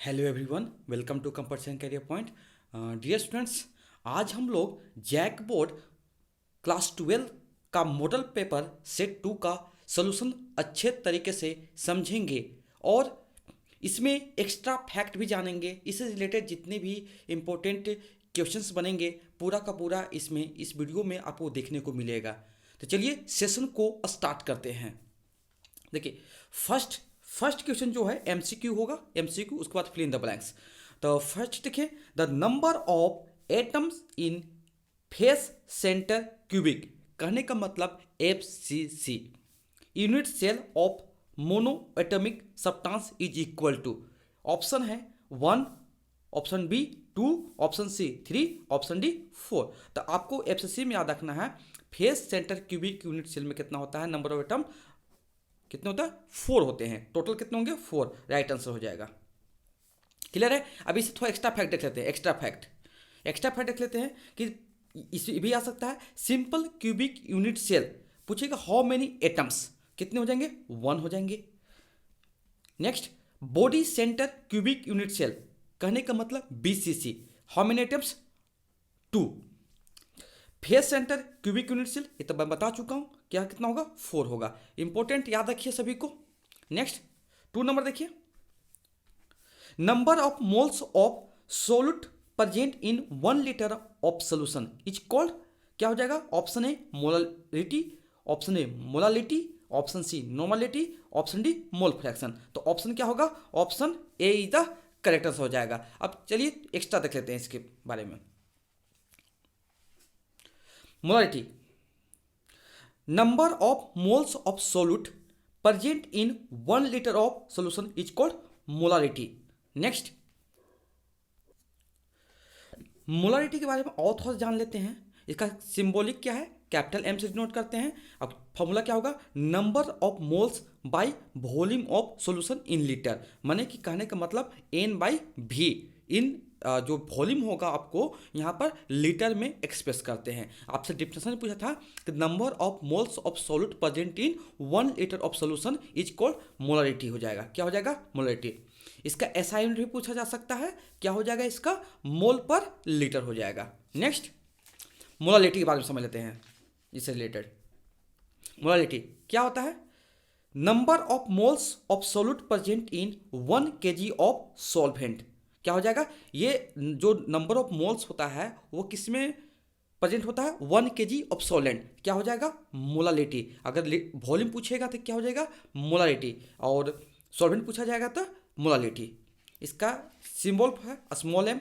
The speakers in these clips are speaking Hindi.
Hello everyone, welcome to compulsion career point. Dear students, आज हम लोग जैक बोर्ड क्लास 12 का मॉडल पेपर सेट 2 का सॉल्यूशन अच्छे तरीके से समझेंगे और इसमें एक्स्ट्रा फैक्ट भी जानेंगे। इससे रिलेटेड जितने भी इम्पोर्टेंट क्वेश्चंस बनेंगे पूरा का पूरा इसमें इस वीडियो में आपको देखने को मिलेगा। तो चलिए सेशन को स्टार्ट करते हैं। देखिए, फर्स्ट फर्स्ट क्वेश्चन जो है एमसीक्यू होगा, एमसीक्यू, उसके बाद फिल इन द ब्लैंक्स। तो फर्स्ट देखिए, the number of atoms in face centre cubic, कहने का मतलब FCC, unit cell of mono atomic substance is equal to, option है 1, option B 2, option C 3, option D 4। तो आपको एफसीसी में याद रखना है face centre cubic unit cell में कितना होता है, नंबर ऑफ एटम कितने होता है, 4 होते हैं। टोटल कितने होंगे, 4। राइट आंसर हो जाएगा। क्लियर है। अभी से थोड़ा एक्स्ट्रा फैक्ट देख लेते हैं। एक्स्ट्रा फैक्ट देख लेते हैं कि इस भी आ सकता है सिंपल क्यूबिक यूनिट सेल, पूछेगा हाउ मेनी एटम्स, कितने हो जाएंगे, 1 हो जाएंगे। Next, body centre cubic unit cell, कहने का मतलब BCC, how many atoms, 2। Face centre cubic unit cell, ये तो मैं बता चुका हूं, क्या कितना होगा, 4 होगा। इंपॉर्टेंट याद रखिए सभी को। नेक्स्ट 2 नंबर देखिए, number of moles of solute present in 1 litre of solution is called, क्या हो जाएगा, option A molality, option A molality, option C normality, option D mole fraction. तो ऑप्शन क्या होगा, option A is the correct answer हो जाएगा। अब चलिए एक्स्ट्रा देख लेते हैं इसके बारे में। Molality, number of moles of solute present in 1 litre of solution is called molarity. Next, molarity के बारे में और थोड़ा जान लेते हैं। इसका सिंबॉलिक क्या है, कैपिटल एम से डिनोट करते हैं। अब फॉर्मूला क्या होगा, number of moles bye volume of solution in litre, माने कि कहने का मतलब एन बाई भी, इन जो वॉल्यूम होगा आपको यहाँ पर लीटर में एक्सप्रेस करते हैं। आपसे डिफिनेशन पूछा था कि number of moles of solute present in 1 litre of solution is called molarity हो जाएगा। क्या हो जाएगा, मोलारिटी। इसका एसआई यूनिट भी पूछा जा सकता है, क्या हो जाएगा इसका, मोल पर लीटर हो जाएगा। नेक्स्ट, मोलालिटी के बारे में समझ लेते हैं। इससे रिलेटेड मोलालिटी क्या होता है, number of moles of solute present in 1 kg of solvent, क्या हो जाएगा, ये जो नंबर ऑफ मोल्स होता है वो किस में प्रेजेंट होता है, 1 kg ऑफ सॉल्वेंट, क्या हो जाएगा, मोलालिटी। अगर वॉल्यूम पूछेगा तो क्या हो जाएगा, मोलालिटी, और सॉल्वेंट पूछा जाएगा तो मोलालिटी। इसका सिंबल है स्मॉल एम।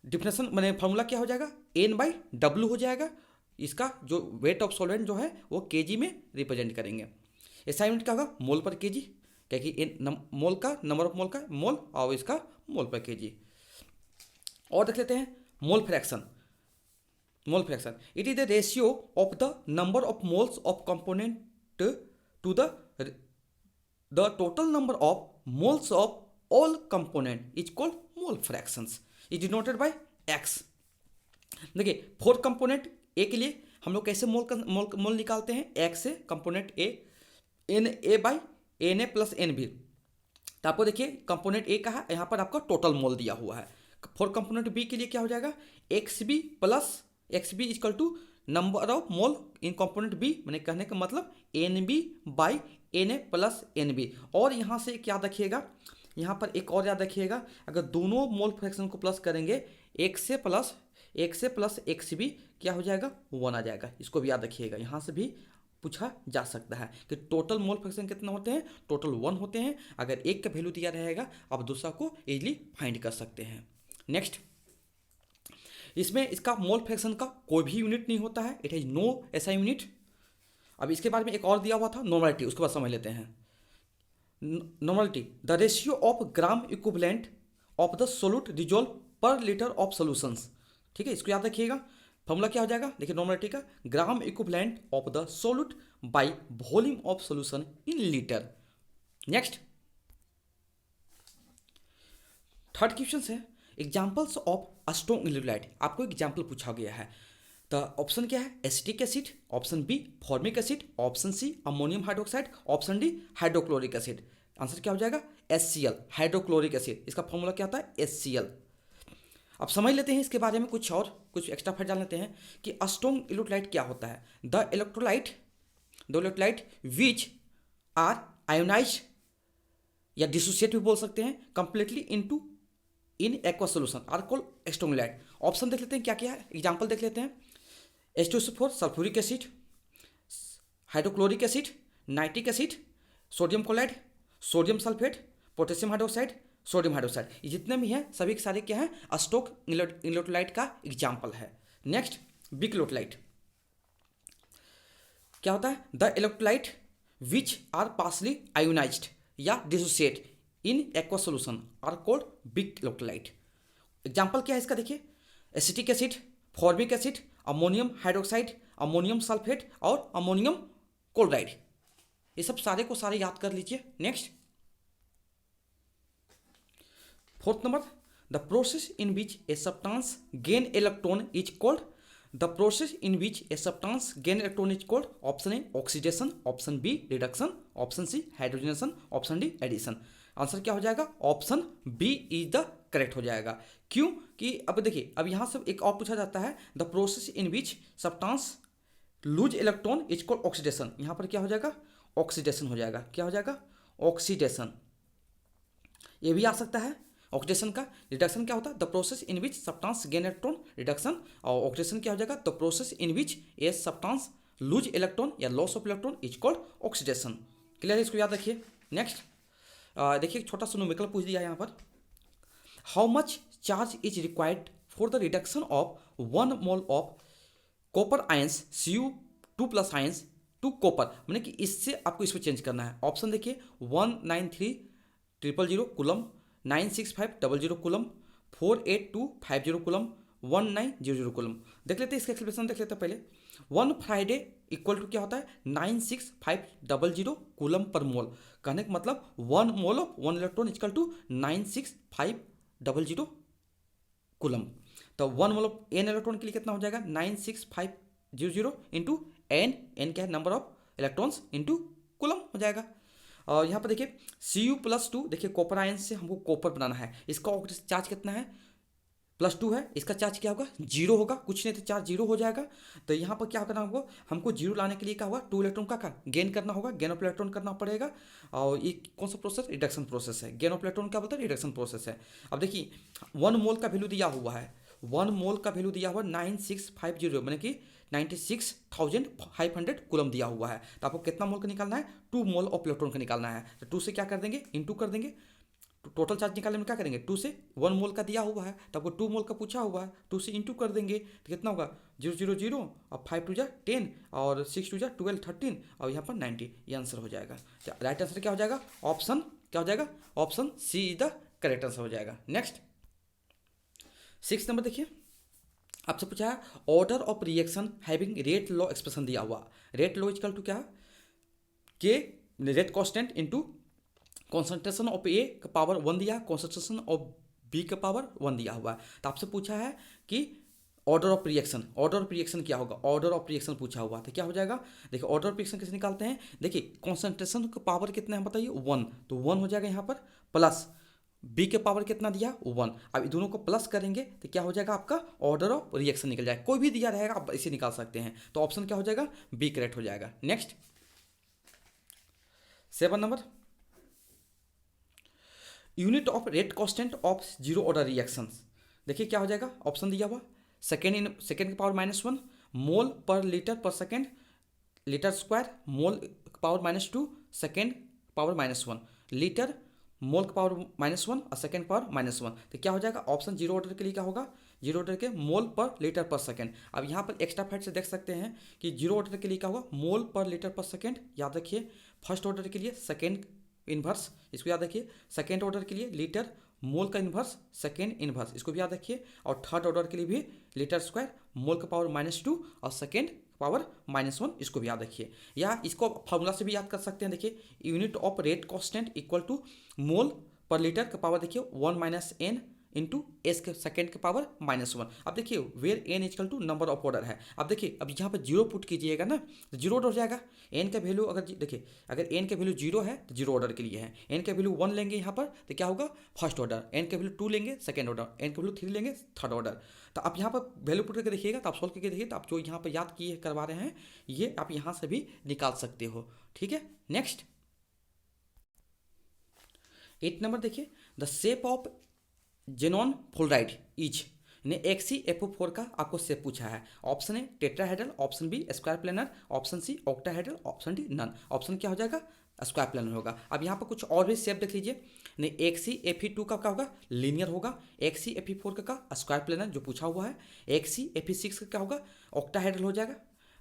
डिफिनेशन मैंने फॉर्मूला क्या हो जाएगा, N/W हो जाएगा। इसका जो वेट ऑफ सॉल्वेंट जो है वो केजी में रिप्रेजेंट करेंगे। एसआई यूनिट क्या होगा, मोल पर केजी, क्योंकि मोल का नंबर ऑफ मोल का मोल और इसका मोल पर केजी। और देख लेते हैं mole fraction. It is the ratio of the number of moles of component to the total number of moles of all component is called mole fractions, is denoted by X. देखिए, 4 कंपोनेंट ए के लिए हम लोग कैसे मोल निकालते हैं, एक्स से component A, N A by N A plus N B. तो आपको देखिए कंपोनेंट ए का है, यहाँ पर आपका टोटल मोल दिया हुआ है। 4 कंपोनेंट बी के लिए क्या हो जाएगा, X B plus X B is equal to number of mole in component B, मैंने कहने का मतलब N B by N A plus N B. और यहाँ से एक याद रखिएगा, यहाँ पर एक और याद रखिएगा, अगर दोनों मोल फ्रैक्शन को प्लस करेंगे, एक्स से प्लस एक्स बी क्या हो जाएगा, 1 आ जाएगा। इसको भी याद रखिएगा, यहाँ से भी पूछा जा सकता है कि टोटल मोल फ्रैक्शन कितना होते हैं, टोटल 1 होते हैं। अगर एक का वैल्यू दिया रहेगा आप दूसरा को इजीली फाइंड कर सकते हैं। नेक्स्ट, इसमें इसका मोल फ्रैक्शन का कोई भी यूनिट नहीं होता है, इट हैज नो ऐसा यूनिट। अब इसके बाद में एक और दिया हुआ था नॉर्मलिटी, उसके बाद समझ लेते हैं। Normality, the ratio of gram equivalent of the solute dissolve पर लीटर ऑफ सोल्यूशंस, ठीक है, इसको याद रखिएगा। फॉर्मूला क्या हो जाएगा, देखिए नॉर्मलिटी का, gram equivalent of the solute by volume of solution in litre. Next, third question है एग्जांपल्स ऑफ स्ट्रॉन्ग इलेक्ट्रोलाइट, आपको एग्जांपल पूछा गया है। तो ऑप्शन क्या है, acetic acid, option B formic acid, option C ammonium hydroxide, option D hydrochloric acid. Answer क्या हो जाएगा, HCl, हाइड्रोक्लोरिक एसिड। इसका फॉर्मूला क्या होता है? HCl। अब समझ लेते हैं इसके बारे में कुछ एक्स्ट्रा फैक्ट जान लेते हैं कि स्ट्रॉन्ग इलेक्ट्रोलाइट क्या होता है। The electrolyte which are ionise या डिसोसिएट भी बोल सकते हैं completely in aqua solution are called strong. Option देख लेते हैं क्या क्या है, एग्जाम्पल देख लेते हैं। H2SO4 sulphuric acid, hydrochloric acid, nitric acid, sodium chloride, sodium sulphate, potassium hydroxide, sodium hydroxide. ये जितने भी हैं सभी के सारे क्या हैं? स्टोक इलेक्ट्रोलाइट का एग्जाम्पल है। नेक्स्ट बिग इलेक्ट्रोलाइट क्या होता है? The electrolyte which are partially ionised या dissociate in aqua solution are called big electrolyte. Example क्या है इसका? देखिए, acetic acid, formic acid, ammonium hydroxide, ammonium sulphate और अमोनियम क्लोराइड। ये सब सारे को सारे याद कर लीजिए। Next fourth number, the process in which a substance gain electron is called. The process in which a substance gain electron is called. Option A oxidation, option B reduction, option C hydrogenation, option D addition. Answer क्या हो जाएगा? Option B is the correct हो जाएगा। क्यों कि अब देखिए, अब यहाँ से एक और पूछा जाता है, the process in which substance lose electron is called oxidation. यहाँ पर क्या हो जाएगा? ऑक्सीडेशन हो जाएगा। क्या हो जाएगा? ऑक्सीडेशन। ये भी आ सकता है ऑक्सीडेशन का। रिडक्शन क्या होता है? The process in which substance gain electron, reduction. और ऑक्सीडेशन क्या हो जाएगा? The process in which a substance lose electron या loss of electron is called oxidation. Clear है? इसको याद रखिए। नेक्स्ट देखिए, छोटा सा न्यूमेरिकल पूछ दिया है यहाँ पर। How much charge is required for the reduction of 1 mole of copper ions Cu2+ ions to copper. मैंने कि इससे आपको इसको चेंज करना है। ऑप्शन देखिए, 193,000 कूलम, 96500 कूलम, 48250 कूलम, 1900 कूलम। देख लेते हैं इसका एक्सप्लेनेशन देख लेते हैं पहले। 1 फ्राइडे इक्वल टू क्या होता है? 96500 कूलम पर मोल। कहने का मतलब 1 mole of 1 electron equal to 96500 coulomb. तो 1 मोल ऑफ n इलेक्ट्रॉन के लिए कितना हो जाएगा? 96500 इंटू n क्या है? Number of electrons into coulomb हो जाएगा। और यहाँ पर देखिए Cu+2, देखिए कॉपर आयन से हमको कॉपर बनाना है। इसका चार्ज कितना है? +2 है। इसका चार्ज क्या होगा? 0 होगा। कुछ नहीं तो चार्ज 0 हो जाएगा। तो यहाँ पर क्या करना होगा? हमको 0 लाने के लिए क्या होगा? 2 इलेक्ट्रॉन का गेन करना होगा। गेन ऑफ इलेक्ट्रॉन करना पड़ेगा। और ये कौन सा प्रोसेस? रिडक्शन प्रोसेस है। गेन ऑफ इलेक्ट्रॉन क्या बोलता है? रिडक्शन प्रोसेस है। अब देखिए 1 मोल का वैल्यू दिया हुआ है। 1 मोल का वैल्यू दिया हुआ 9650, मैंने कि 96,500 कूलम दिया हुआ है। तो आपको कितना मोल का निकालना है? 2 मोल ऑफ इलेक्ट्रॉन का निकालना है। तो 2 से क्या कर देंगे? इंटू कर देंगे। टोटल चार्ज निकालने में क्या करेंगे? 2 से 1 मोल का दिया हुआ है तो आपको 2 मोल का पूछा हुआ है, 2 से इंटू कर देंगे तो कितना होगा? 000 और 5 2 10 और 6 2 12 13 और यहाँ पर 90। ये आंसर हो जाएगा। तो राइट आंसर क्या हो जाएगा? ऑप्शन क्या हो जाएगा? Option C is the correct answer हो जाएगा। नेक्स्ट 6 नंबर देखिए, आपसे पूछा है order of reaction having rate law expression दिया हुआ। रेट लॉ इक्वल टू क्या? K rate constant into concentration of A का पावर 1 दिया, कॉन्सेंट्रेशन ऑफ बी का पावर 1 दिया हुआ है। तो आपसे पूछा है कि ऑर्डर ऑफ रिएक्शन क्या होगा? ऑर्डर ऑफ रिएक्शन पूछा हुआ तो क्या हो जाएगा? देखिए ऑर्डर ऑफ रिएक्शन कैसे निकालते हैं? देखिए कॉन्सेंट्रेशन का पावर कितना है बताइए? 1, तो 1 हो जाएगा यहाँ पर, प्लस बी के पावर कितना दिया? 1। अब दोनों को प्लस करेंगे तो क्या हो जाएगा? आपका ऑर्डर ऑफ रिएक्शन निकल जाएगा। कोई भी दिया रहेगा आप इसे निकाल सकते हैं। तो ऑप्शन क्या हो जाएगा? बी करेक्ट हो जाएगा। Next 7 number, unit of rate constant of zero order reactions. देखिए क्या हो जाएगा? ऑप्शन दिया हुआ सेकेंड के पावर -1 मोल पर लीटर पर second, litre square mole power -2 second power -1, litre mole का पावर -1 और सेकेंड पावर -1। तो क्या हो जाएगा? ऑप्शन जीरो ऑर्डर के लिए क्या होगा? जीरो ऑर्डर के मोल पर लीटर पर सेकेंड। अब यहाँ पर एक्स्ट्रा फैक्ट से देख सकते हैं कि जीरो ऑर्डर के लिए क्या होगा? मोल पर लीटर पर सेकेंड। याद रखिए फर्स्ट ऑर्डर के लिए सेकेंड इन्वर्स, इसको याद रखिए। सेकेंड ऑर्डर के लिए लीटर मोल का इन्वर्स सेकेंड इन्वर्स, इसको भी याद रखिए। और थर्ड ऑर्डर के लिए भी लीटर स्क्वायर मोल का पावर -2 और सेकेंड पावर -1, इसको भी याद रखिए। या इसको फॉर्मूला से भी याद कर सकते हैं। देखिए unit of rate constant equal to mole per litre का पावर देखिए 1 - n इंटू एस के सेकेंड के पावर -1। अब देखिए where N equal to number of order है। अब देखिए अब यहाँ पर जीरो पुट कीजिएगा ना तो जीरो ऑर्डर हो जाएगा। एन का वैल्यू अगर देखिए अगर एन का वैल्यू जीरो है तो जीरो ऑर्डर के लिए है। एन का वैल्यू 1 लेंगे यहाँ पर तो क्या होगा फर्स्ट ऑर्डर। एन का वैल्यू 2 लेंगे सेकेंड ऑर्डर। एन का वैल्यू 3 लेंगे थर्ड ऑर्डर। तो आप यहाँ पर वैल्यू पुट करके देखिएगा तो आप सोल्व करके देखिए तो आप जो यहाँ पर याद किए करवा रहे हैं ये आप यहाँ से भी निकाल सकते हो। ठीक है नेक्स्ट 8 नंबर देखिए the shape of xenon fluoride is ने XeFO4 का आपको शेप पूछा है। Option A tetrahedral, option B square planar, option C octahedral, option D none. Option क्या हो जाएगा स्क्वायर प्लेनर होगा। अब यहाँ पर कुछ और भी शेप देख लीजिए। नहीं XeFe2 का क्या होगा लीनियर होगा। XeFe4 का स्क्वायर प्लेनर जो पूछा हुआ है। XeFe6 का क्या होगा ऑक्टाहेड्रल हो जाएगा।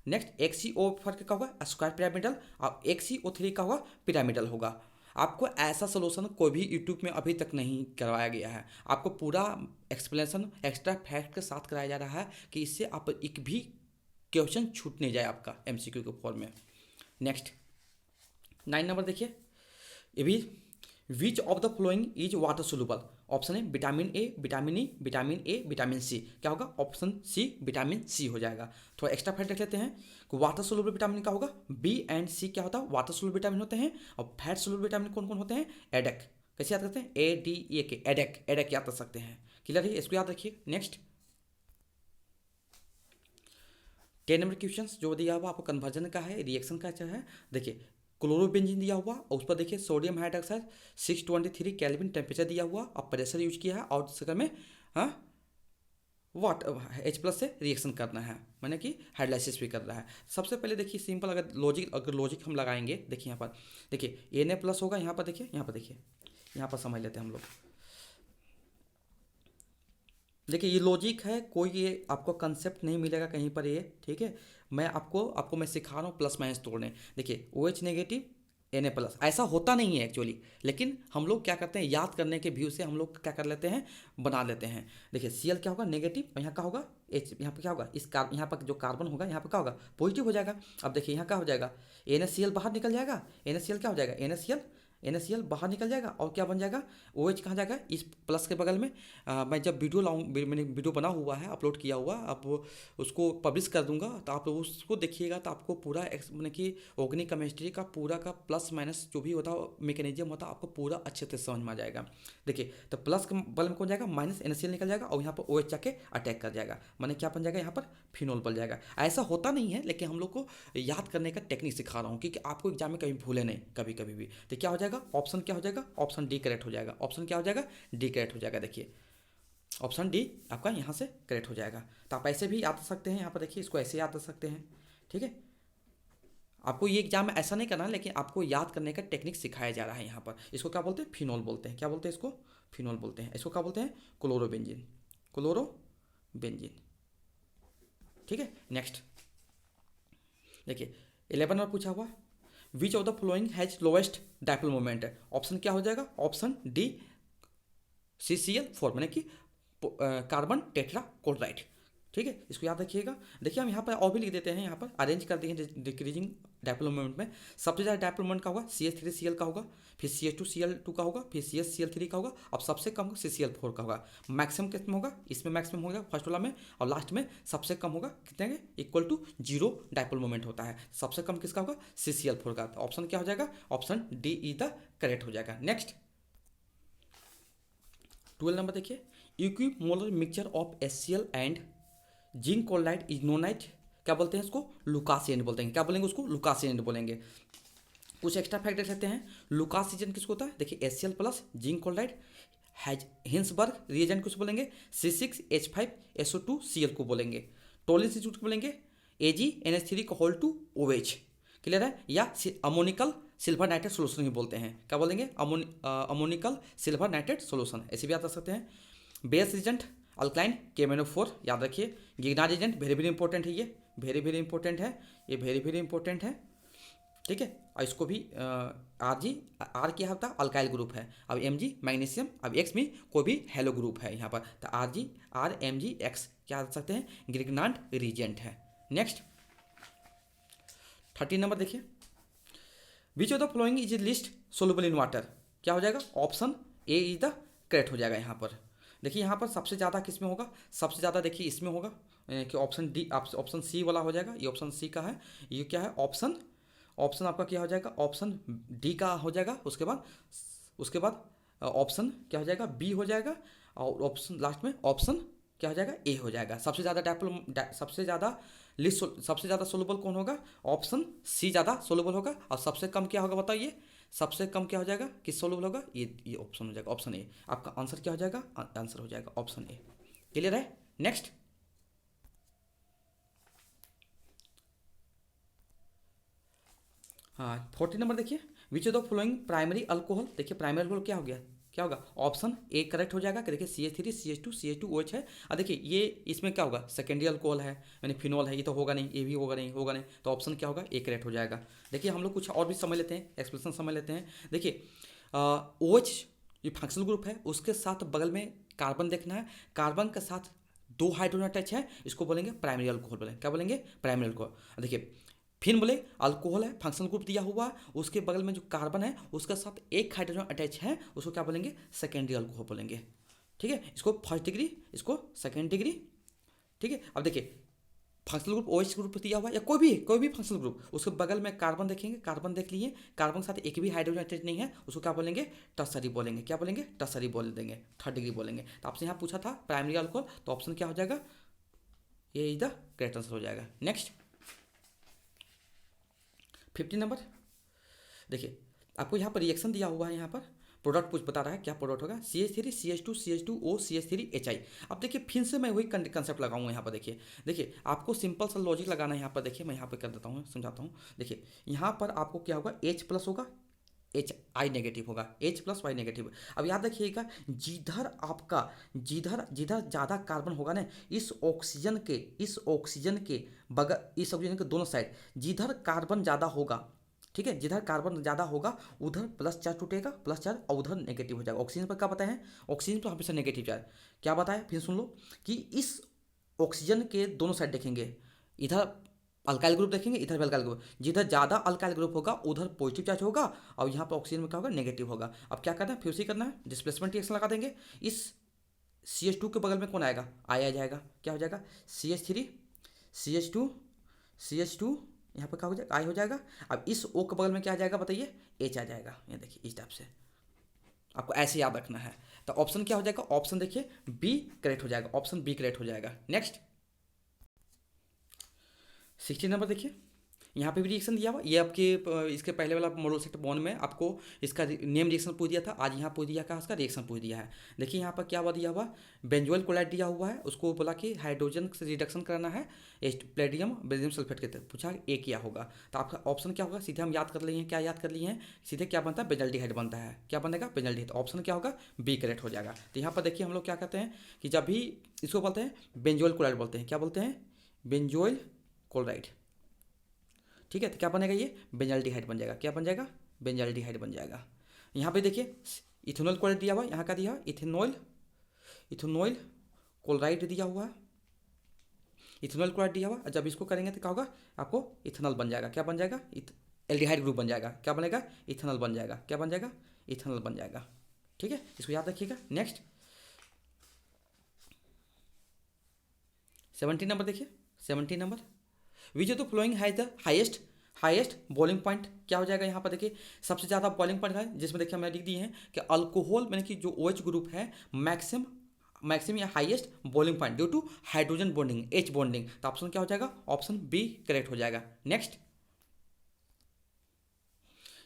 नेक्स्ट XeO4 का होगा स्क्वायर पिरामिडल और XeO3 का होगा पिरामिडल होगा। आपको ऐसा सोल्यूशन कोई भी यूट्यूब में अभी तक नहीं करवाया गया है। आपको पूरा एक्सप्लेनेशन एक्स्ट्रा फैक्ट के साथ कराया जा रहा है कि इससे आप एक भी क्वेश्चन छूट नहीं जाए आपका MCQ के फॉर्म में। नेक्स्ट 9 नंबर देखिए ये भी which of the following is water soluble. Option है vitamin A, vitamin E, vitamin A, vitamin C. क्या होगा ऑप्शन सी विटामिन सी हो जाएगा। थोड़ा एक्स्ट्रा फैक्ट देख लेते हैं कि वाटर सोल्यूबल विटामिन का होगा बी एंड सी क्या होता है वाटर सोल्यूबल विटामिन होते हैं। और फैट सोल्यूबल विटामिन कौन कौन होते हैं एडेक। कैसे याद करते हैं ADE के एडेक एडेक याद कर सकते हैं। क्लियर है इसको याद रखिए। नेक्स्ट 10 नंबर क्वेश्चन जो दिया हुआ आपको कन्वर्जन का है रिएक्शन का है। देखिए क्लोरोबेंजीन दिया हुआ और उस पर देखिए सोडियम हाइड्रोक्साइड 623 केल्विन टेम्परेचर दिया हुआ और प्रेशर यूज किया है और दूसरे में हाँ H+ से रिएक्शन करना है मैंने कि हाइड्रोलाइसिस भी कर रहा है। सबसे पहले देखिए सिंपल अगर लॉजिक हम लगाएंगे देखिए यहाँ पर देखिए Na+ होगा यहाँ पर देखिए यहाँ पर समझ लेते हैं हम लोग। देखिए ये लॉजिक है कोई ये आपको कंसेप्ट नहीं मिलेगा कहीं पर ये। ठीक है आपको मैं सिखा रहा हूँ प्लस माइनस तोड़ने। देखिए OH नेगेटिव Na+, ऐसा होता नहीं है एक्चुअली लेकिन हम लोग क्या करते हैं याद करने के व्यू से हम लोग क्या कर लेते हैं बना लेते हैं। देखिए Cl क्या होगा नेगेटिव यहाँ का होगा H यहाँ पर क्या होगा यहाँ पर जो कार्बन होगा यहाँ पर क्या होगा पॉजिटिव हो जाएगा। अब देखिए यहाँ क्या हो जाएगा NaCl बाहर निकल जाएगा। NaCl क्या हो जाएगा NaCl बाहर निकल जाएगा और क्या बन जाएगा OH कहाँ जाएगा इस प्लस के बगल में। मैं जब वीडियो मैंने वीडियो बना हुआ है अपलोड किया हुआ आप उसको पब्लिश कर दूंगा तो आप लोग उसको देखिएगा तो आपको पूरा मैंने कि ऑर्गेनिक केमिस्ट्री का पूरा का प्लस माइनस जो भी होता है मैकेनिज्म होता है आपको पूरा अच्छे से समझ में आ जाएगा। देखिए तो प्लस के बगल में कौन जाएगा -NaCl निकल जाएगा और यहाँ पर OH जाके अटैक कर जाएगा मैंने क्या बन जाएगा यहाँ पर फिनोल बन जाएगा। ऐसा होता नहीं है लेकिन हम लोग को याद करने का टेक्निक सिखा रहा हूँ क्योंकि आपको एग्जाम में कभी भूले नहीं कभी भी। तो क्या हो जाएगा ऑप्शन क्या हो जाएगा ऑप्शन डी करेक्ट हो जाएगा। ऑप्शन क्या हो जाएगा डी करेक्ट हो जाएगा। देखिए ऑप्शन डी आपका यहाँ से करेक्ट हो जाएगा। तो आप ऐसे भी याद कर सकते हैं यहाँ पर देखिए इसको ऐसे याद कर सकते हैं। ठीक है आपको ये एग्जाम में ऐसा नहीं करना लेकिन आपको याद करने का टेक्निक सिखाया जा रहा है यहाँ पर। इसको क्या बोलते हैं फिनोल बोलते हैं। क्या बोलते हैं इसको फिनोल बोलते हैं। इसको क्या बोलते हैं क्लोरोबेंजीन। ठीक है नेक्स्ट देखिए 11 में पूछा हुआ विच of the flowing has lowest dipole moment. Option क्या हो जाएगा ऑप्शन डी CCl4 मैंने कि कार्बन टेट्रा क्लोराइड। ठीक है इसको याद रखिएगा। देखिए हम यहाँ पर और भी लिख देते हैं यहाँ पर अरेंज कर दिए डिक्रीजिंग डायपोल मोमेंट में। सबसे ज़्यादा डायपोल मोमेंट का होगा CH3Cl का होगा फिर CH2Cl2 का होगा फिर CH3Cl का होगा और सबसे कम CCl4 का होगा। मैक्सिमम कितना होगा इसमें मैक्सिमम होगा फर्स्ट वाला में और लास्ट में सबसे कम होगा कितने इक्वल टू 0 डायपोल मोमेंट होता है। सबसे कम किसका होगा CCl4 का। ऑप्शन क्या हो जाएगा option D is the correct हो जाएगा। नेक्स्ट 12 नंबर देखिए equimolar mixture of HCl and zinc chloride is known as क्या बोलते हैं इसको लुकास एजेंट बोलते हैं। क्या बोलेंगे उसको लुकास एजेंट बोलेंगे। कुछ एक्स्ट्रा फैक्ट देख लेते हैं। लुकास एजेंट किसको होता है देखिए HCl+ zinc chloride Hinsberg reagent किसको बोलेंगे C6H5SO2Cl को बोलेंगे। टोलिन इंस्टीट्यूट को बोलेंगे AgNH3 क्लियर है या अमोनिकल सिल्वर नाइट्रेट सोल्यूशन भी बोलते हैं। क्या बोलेंगे अमोनिकल सिल्वर नाइट्रेट सोल्यूशन ऐसे भी याद कर सकते हैं। बेस एजेंट अल्काइन KMnO4 याद रखिए। गिग्नार एजेंट वेरी इंपॉर्टेंट है ये वेरी इंपॉर्टेंट है ये वेरी इंपॉर्टेंट है। ठीक है और इसको भी आर क्या होता है अल्काइल ग्रुप है। अब Mg मैग्नीशियम अब X में कोई भी हेलो ग्रुप है यहाँ पर तो RMgX क्या कर सकते हैं गिग्नार्ड रीजेंट है। नेक्स्ट 13 नंबर देखिए विच of the following is list soluble in water. क्या हो जाएगा option A is the correct हो जाएगा यहाँ पर। देखिए यहाँ पर सबसे ज़्यादा किस में होगा, सबसे ज़्यादा देखिए इसमें होगा कि ऑप्शन डी, ऑप्शन सी वाला हो जाएगा। ये ऑप्शन सी का है, ये क्या है ऑप्शन, ऑप्शन आपका क्या हो जाएगा, ऑप्शन डी का हो जाएगा। उसके बाद ऑप्शन क्या हो जाएगा, बी हो जाएगा। और ऑप्शन लास्ट में ऑप्शन क्या हो जाएगा, ए हो जाएगा। सबसे ज़्यादा सबसे ज़्यादा सबसे ज़्यादा सोलूबल कौन होगा, ऑप्शन सी ज़्यादा सोलूबल होगा। और सबसे कम क्या होगा बताइए, सबसे कम क्या हो जाएगा, किस सोलूबल होगा, ये ऑप्शन हो जाएगा, ऑप्शन ए। आपका आंसर क्या हो जाएगा, आंसर हो जाएगा ऑप्शन ए। क्लियर है। नेक्स्ट, हाँ 40 नंबर देखिए, विच of the following primary alcohol, देखिए प्राइमरी अल्कोहल क्या हो गया, क्या होगा, ऑप्शन ए करेक्ट हो जाएगा कि देखिए CH3 CH2 CH2 OH है। और देखिए ये इसमें क्या होगा, सेकेंडरी अल्कोहल है यानी फिनॉल है, ये तो होगा नहीं, ये भी होगा नहीं, होगा नहीं, तो ऑप्शन क्या होगा, ए करेक्ट हो जाएगा। देखिए हम लोग कुछ और भी समझ लेते हैं, एक्सप्लेनेशन समझ लेते हैं। देखिए OH ये फंक्शनल ग्रुप है, उसके साथ बगल में कार्बन देखना है, कार्बन के साथ 2 हाइड्रोजन अटैच है, इसको बोलेंगे प्राइमरी अल्कोहल, बोलेंगे क्या बोलेंगे, प्राइमरी अल्कोहल। देखिए फिर बोले अल्कोहल है, फंक्शनल ग्रुप दिया हुआ है, उसके बगल में जो कार्बन है उसके साथ एक हाइड्रोजन अटैच है, उसको क्या बोलेंगे, सेकेंडरी अल्कोहल बोलेंगे। ठीक है, इसको फर्स्ट डिग्री, इसको सेकेंड डिग्री। ठीक है, अब देखिए फंक्शनल ग्रुप OH ग्रुप दिया हुआ है या कोई भी फंक्शनल ग्रुप, उसके बगल में कार्बन देखेंगे, कार्बन देख लिए, कार्बन के साथ एक भी हाइड्रोजन अटैच नहीं है, उसको क्या बोलेंगे, टर्सरी बोलेंगे। क्या बोलेंगे, टर्सरी बोल देंगे, थर्ड डिग्री बोलेंगे। तो आपसे यहाँ पूछा था प्राइमरी अल्कोहल, तो ऑप्शन क्या हो जाएगा, ये इज द करेक्ट आंसर हो जाएगा। नेक्स्ट 50 नंबर, देखिए आपको यहाँ पर रिएक्शन दिया हुआ है, यहाँ पर प्रोडक्ट कुछ बता रहा है, क्या प्रोडक्ट होगा, CH3 CH2 CH2O CH3 HI। अब देखिए फिर से मैं वही कंसेप्ट लगाऊंगा यहाँ पर। देखिए आपको सिंपल सा लॉजिक लगाना है यहाँ पर। देखिए मैं यहाँ पर कर देता हूँ, समझाता हूँ। देखिए यहाँ पर आपको क्या होगा, H प्लस होगा, HI नेगेटिव होगा, H प्लस Y नेगेटिव। अब याद रखिएगा, जिधर आपका जिधर जिधर ज़्यादा कार्बन होगा ना, इस ऑक्सीजन के बगल, इस ऑक्सीजन के दोनों साइड जिधर कार्बन ज़्यादा होगा, ठीक है, जिधर कार्बन ज़्यादा होगा उधर प्लस चार्ज टूटेगा, प्लस चार्ज, और उधर नेगेटिव हो जाएगा। ऑक्सीजन पर क्या बताए हैं, ऑक्सीजन तो हमेशा नेगेटिव चार्ज। क्या बताया फिर सुन लो, कि इस ऑक्सीजन के दोनों साइड देखेंगे, इधर अल्काइल ग्रुप देखेंगे, इधर भी अल्काइल ग्रुप, जिधर ज़्यादा अल्काइल ग्रुप होगा उधर पॉजिटिव चार्ज होगा, और यहाँ पर ऑक्सीजन में क्या होगा, नेगेटिव होगा। अब क्या करना है, फिर से करना है, डिस्प्लेसमेंट रिएक्शन लगा देंगे। इस CH2 के बगल में कौन आएगा, आ जाएगा, क्या हो जाएगा, CH3 CH2 यहाँ पर क्या हो जाएगा, आई हो जाएगा। अब इस O के बगल में क्या आ जाएगा बताइए, H आ जाएगा। ये देखिए इस टाइप से आपको ऐसे याद रखना है। तो ऑप्शन क्या हो जाएगा, ऑप्शन देखिए बी करेक्ट हो जाएगा, ऑप्शन बी करेक्ट हो जाएगा। नेक्स्ट 60 नंबर देखिए, यहाँ पे भी रिएक्शन दिया हुआ, ये आपके इसके पहले वाला मॉडल सेट 1 में आपको इसका नेम रिएक्शन पूछ दिया था, आज यहाँ पूछ दिया का इसका रिएक्शन पूछ दिया है। देखिए यहाँ पर क्या हुआ दिया हुआ, बेंजोइल क्लोराइड दिया हुआ है, उसको बोला कि हाइड्रोजन से रिडक्शन करना है प्लेटिनम बेरिलियम सल्फेट के तहत, पूछा ए क्या होगा। तो आपका ऑप्शन क्या होगा, सीधे हम याद कर लिए हैं, क्या याद कर लिए हैं, सीधे क्या बनता है, बेंजल्डिहाइड बनता है। क्या बनेगा, बेंजल्डिहाइड। ऑप्शन क्या होगा, बी करेक्ट हो जाएगा। तो यहाँ पर देखिए हम लोग क्या कहते हैं कि जब भी इसको बोलते हैं बेंजोइल क्लोराइड बोलते हैं, क्या बोलते हैं, बेंजोइल क्लोराइड। ठीक है, तो क्या बनेगा, ये बेंजल्डिहाइड बन जाएगा। क्या बन जाएगा, बेंजल्डिहाइड बन जाएगा। यहाँ पे देखिए इथेनॉल क्लोराइड दिया हुआ है, यहाँ का दिया इथेनॉल क्लोराइड दिया हुआ है, इथेनॉल क्लोराइड दिया हुआ। जब इसको करेंगे तो क्या होगा, आपको इथेनॉल बन जाएगा। क्या बन जाएगा, एल्डिहाइड ग्रुप बन जाएगा। क्या बनेगा, इथेनॉल बन जाएगा। क्या बन जाएगा, इथेनॉल बन जाएगा। ठीक है, इसको याद रखिएगा। नेक्स्ट 70 नंबर देखिए, 70 number, which of the flowing has the highest boiling point. क्या हो जाएगा, यहाँ पर देखिए सबसे ज़्यादा बॉइलिंग पॉइंट है, जिसमें देखिए हमने लिख दिए हैं कि अल्कोहल यानी कि जो OH ग्रुप है मैक्सिमम या highest boiling point due to hydrogen bonding, H bonding. तो ऑप्शन क्या हो जाएगा, ऑप्शन बी करेक्ट हो जाएगा। नेक्स्ट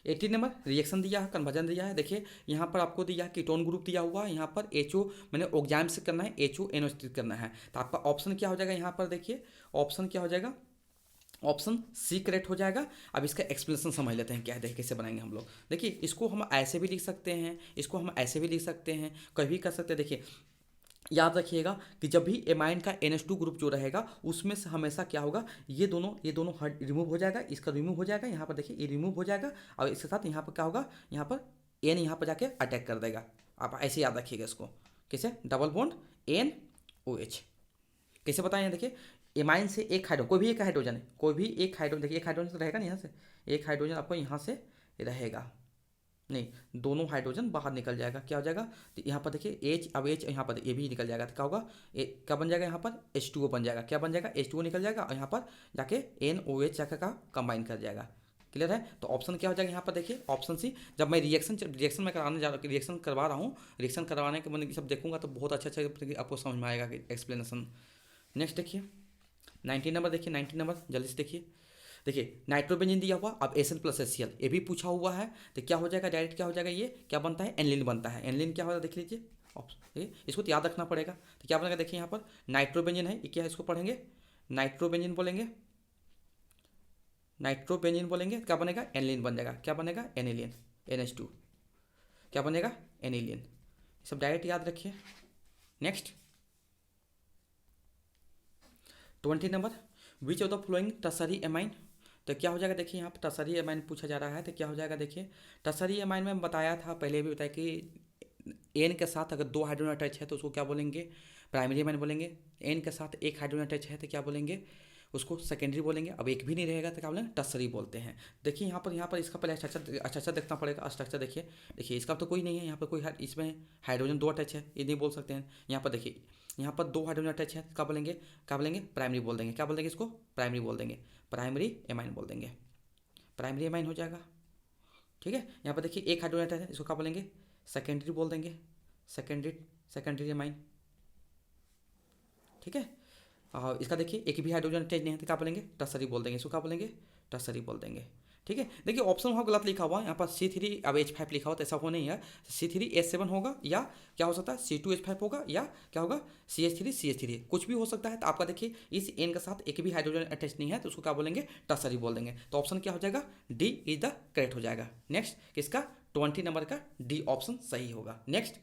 18 नंबर, रिएक्शन दिया है, कन्वर्जन दिया है। देखिए यहाँ पर आपको दिया है कीटोन ग्रुप दिया हुआ है, यहाँ पर HO मैंने ऑक्जाइम से करना है, HO NO करना है। तो आपका ऑप्शन क्या हो जाएगा, यहाँ पर देखिए ऑप्शन क्या हो जाएगा, ऑप्शन सी करेक्ट हो जाएगा। अब इसका एक्सप्लेनेशन समझ लेते हैं, क्या है, देखिए कैसे बनाएंगे हम लोग। देखिए इसको हम ऐसे भी लिख सकते हैं, इसको हम ऐसे भी लिख सकते हैं, कभी कर सकते हैं। देखिए याद रखिएगा कि जब भी एमाइन का NH2 ग्रुप जो रहेगा उसमें से हमेशा क्या होगा, ये दोनों हट रिमूव हो जाएगा, इसका रिमूव हो जाएगा, यहाँ पर देखिए ये रिमूव हो जाएगा, और इसके साथ यहाँ पर क्या होगा, यहाँ पर N यहाँ पर जाके अटैक कर देगा। आप ऐसे याद रखिएगा इसको, कैसे, डबल बॉन्ड NOH। कैसे बताएं, देखिए एमाइन से एक हाइड्रोजन, कोई भी एक हाइड्रोजन है, कोई भी एक हाइड्रोजन, देखिए एक हाइड्रोजन तो रहेगा ना, यहाँ से एक हाइड्रोजन आपको यहाँ से रहेगा, नहीं, दोनों हाइड्रोजन बाहर निकल जाएगा, क्या हो जाएगा, तो यहाँ पर देखिए एच, अब एच यहाँ पर ये भी निकल जाएगा, तो क्या होगा, क्या बन जाएगा, यहाँ पर H2O बन जाएगा, क्या बन जाएगा, H2O निकल जाएगा, और यहाँ पर जाके NOH जाकर का कंबाइन कर जाएगा। क्लियर है, तो ऑप्शन क्या हो जाएगा यहाँ पर देखिए, ऑप्शन सी। जब मैं रिएक्शन में कराने जा रहा हूँ, रिएक्शन करवा रहा हूँ, रिएक्शन करवाने के मैंने सब देखूंगा तो बहुत अच्छा आपको समझ में आएगा एक्सप्लेनेशन। नेक्स्ट देखिए 19 नंबर, देखिए 19 नंबर जल्दी से देखिए। देखिए नाइट्रोबेंजीन दिया हुआ, अब S N plus S C L ये भी पूछा हुआ है, तो क्या हो जाएगा, डायरेक्ट क्या हो जाएगा, ये क्या बनता है, एनलिन बनता है। एनलिन क्या होगा देख लीजिए, इसको तो याद रखना पड़ेगा। तो क्या बनेगा देखिए, यहाँ पर नाइट्रोबेंजीन है, ये क्या है, इसको पढ़ेंगे नाइट्रोबेंजीन बोलेंगे, नाइट्रोबेंजीन बोलेंगे, क्या बनेगा, एनलिन बन जाएगा, क्या बनेगा, एनिलियन, NH2 क्या बनेगा, एनिलियन। सब डायरेक्ट याद रखिए। Next 20 number, which of the flowing tertiary amine, तो क्या हो जाएगा देखिए, यहाँ पर टर्सरी एमाइन पूछा जा रहा है, तो क्या हो जाएगा देखिए, टर्सरी एमाइन में बताया था, पहले भी बताया कि एन के साथ अगर 2 हाइड्रोजन अटैच है तो उसको क्या बोलेंगे, प्राइमरी एमाइन बोलेंगे। एन के साथ 1 हाइड्रोजन अटैच है तो क्या बोलेंगे, उसको सेकेंडरी बोलेंगे। अब एक भी नहीं रहेगा तो क्या बोलेंगे, टर्सरी बोलते हैं। देखिए यहाँ पर इसका पहले स्ट्रक्चर देखना पड़ेगा। स्ट्रक्चर देखिए, इसका तो कोई नहीं है यहाँ पर, कोई इसमें हाइड्रोजन 2 अटैच है, ये नहीं बोल सकते हैं। यहाँ पर देखिए, यहाँ पर 2 हाइड्रोजन अटैच है, क्या बोलेंगे, प्राइमरी बोल देंगे, क्या बोल देंगे इसको, प्राइमरी बोल देंगे, प्राइमरी एमाइन बोल देंगे, प्राइमरी एमाइन हो जाएगा। ठीक है, यहाँ पर देखिए 1 हाइड्रोजन अटैच है, इसको क्या बोलेंगे, सेकेंडरी बोल देंगे, सेकेंडरी एमाइन। ठीक है, और इसका देखिए एक भी हाइड्रोजन अटैच नहीं है तो क्या बोलेंगे, टर्सरी बोल देंगे, इसको क्या बोलेंगे, टर्सरी बोल देंगे। ठीक है, देखिए ऑप्शन वहाँ गलत लिखा हुआ है, यहाँ पर C3 अब H5 लिखा हुआ, तो ऐसा हो नहीं है, C3H7 होगा, या क्या हो सकता है C2H5 होगा, या क्या होगा CH3 कुछ भी हो सकता है। तो आपका देखिए इस एन के साथ एक भी हाइड्रोजन अटैच नहीं है तो उसको क्या बोलेंगे, टर्सरी बोल देंगे। तो ऑप्शन क्या हो जाएगा, डी इज द करेक्ट हो जाएगा। नेक्स्ट किसका, 20 नंबर का डी ऑप्शन सही होगा। नेक्स्ट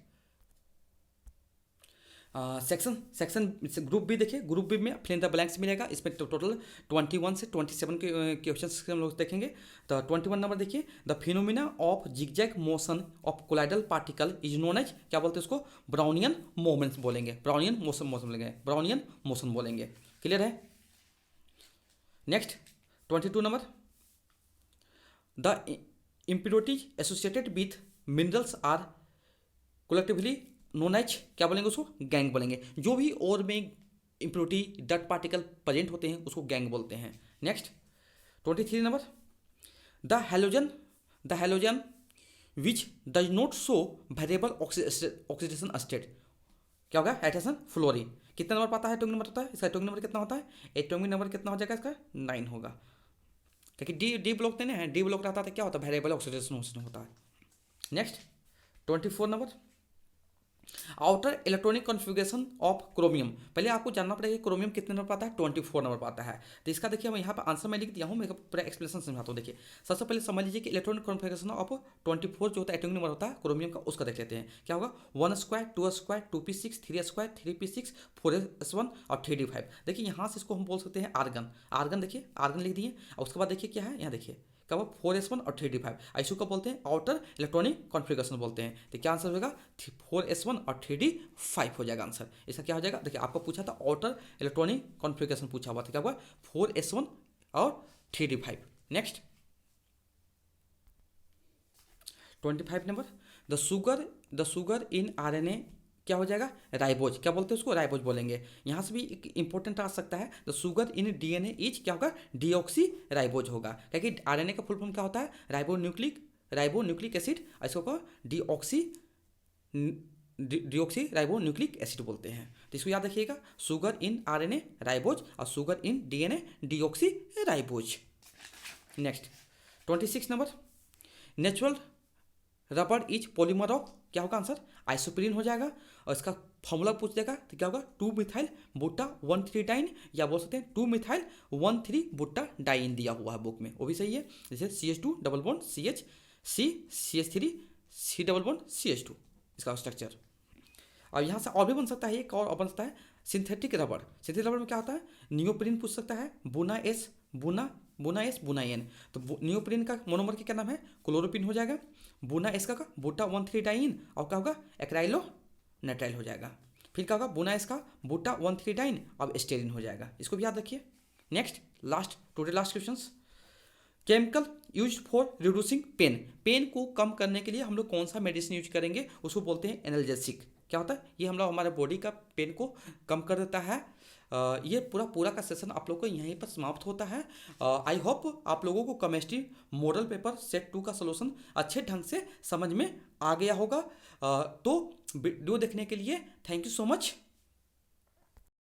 सेक्शन ग्रुप बी देखिए, ग्रुप बी में फिल इन द ब्लैंक्स मिलेगा, इसमें टोटल 21 से 27 के क्वेश्चन हम लोग देखेंगे। तो 21 नंबर देखिए, the phenomena of zigzag motion of colloidal particle is known as, क्या बोलते हैं उसको, ब्राउनियन मोमेंट्स बोलेंगे, ब्राउनियन मोशन बोलेंगे, ब्राउनियन मोशन बोलेंगे। क्लियर है। Next 22 number, the impurities associated with minerals are collectively known as, क्या बोलेंगे उसको, गैंग बोलेंगे। जो भी और में इम्प्योरिटी डट पार्टिकल प्रेजेंट होते हैं उसको गैंग बोलते हैं। Next 23 number, the halogen which does not show variable oxidation state, क्या होगा, हाइड्रोजन फ्लोरीन। कितना नंबर पाता है, एटॉमिक नंबर होता है इसका, एटॉमिक नंबर कितना होता है, एटॉमिक नंबर कितना हो जाएगा इसका, 9 होगा। क्योंकि डी ब्लॉक नहीं है, डी ब्लॉक रहता है क्या होता है, वेरिएबल ऑक्सीडेशन होता है। Next 24 number, outer electronic configuration of chromium. पहले आपको जानना पड़ेगा क्रोमियम कितने नंबर पाता है, 24 नंबर पाता है। तो इसका देखिए मैं यहाँ पर आंसर मैं लिख दिया हूँ, मैं पूरा एक्सप्लेनेशन समझाता हूँ। देखिए सबसे पहले समझ लीजिए कि इलेक्ट्रॉनिक कॉन्फ़िगरेशन ऑफ 24 जो होता है एटॉमिक नंबर होता है क्रोमियम का, उसका देख लेते हैं। क्या होगा, 1 square 2 square 2p6 3 square 3p6 4s1 और 3d5। देखिए यहाँ से इसको हम बोल सकते हैं आर्गन देखिए आर्गन लिख दिए। और उसके बाद देखिए क्या है, यहाँ देखिए क्या हुआ, 4s1 और 3d5, ऐसे को बोलते हैं आउटर इलेक्ट्रॉनिक कॉन्फ़िगरेशन बोलते हैं। तो क्या आंसर होगा, 4s1 और 3d5 हो जाएगा आंसर। इसका क्या हो जाएगा, देखिए आपको पूछा था आउटर इलेक्ट्रॉनिक कॉन्फ़िगरेशन पूछा हुआ था, क्या हुआ 4s1 और 3d5। Next 25 number, the sugar in RNA क्या हो जाएगा, राइबोज, क्या बोलते हैं उसको, राइबोज बोलेंगे। यहाँ से भी एक इंपॉर्टेंट आ सकता है, the sugar in DNA is क्या होगा, डीऑक्सी राइबोज होगा। क्योंकि RNA का फुल फॉर्म क्या होता है, राइबोन्यूक्लिक एसिड, इसको को डीऑक्सी राइबोन्यूक्लिक एसिड बोलते हैं। तो इसको याद रखिएगा, शुगर इन RNA राइबोज और sugar in DNA deoxy ribose. Next 26 number, natural rubber is polymer of, क्या होगा आंसर, आइसोप्रीन हो जाएगा। और इसका फॉर्मूला पूछ देगा तो क्या होगा, 2-मिथाइल बुट्टा 1,3-डाइन, या बोल सकते हैं 2-मिथाइल 1,3-बुट्टा-डाइन दिया हुआ है बुक में, वो भी सही है। जैसे CH2 double bond CH C CH3 C double bond CH2 इसका स्ट्रक्चर। और यहाँ से और भी बन सकता है, एक और बन सकता है सिंथेटिक रबर में क्या होता है, नियोप्रीन पूछ सकता है, बुना एस बुना एन। तो नियोप्रीन का मोनोमर का क्या नाम है, क्लोरोपिन हो जाएगा। बुना एस का बुटा 1,3-डाइन और क्या होगा, एक्राइलो नाइट्राइल हो जाएगा। फिर क्या होगा, बुना एस का बुटा 1,3-डाइन और स्टेरिन हो जाएगा। इसको भी याद रखिए। Next last question, chemical use for reducing pain, pain को कम करने के लिए हम लोग कौन सा मेडिसिन यूज करेंगे, उसको बोलते हैं एनाल्जेसिक। क्या होता है, ये हम लोग हमारे बॉडी का पेन को कम कर देता है। ये पूरा पूरा का सेशन आप लोग को यहीं पर समाप्त होता है। आई होप आप लोगों को केमिस्ट्री मॉडल पेपर सेट 2 का सलूशन अच्छे ढंग से समझ में आ गया होगा। तो वीडियो देखने के लिए थैंक यू सो मच।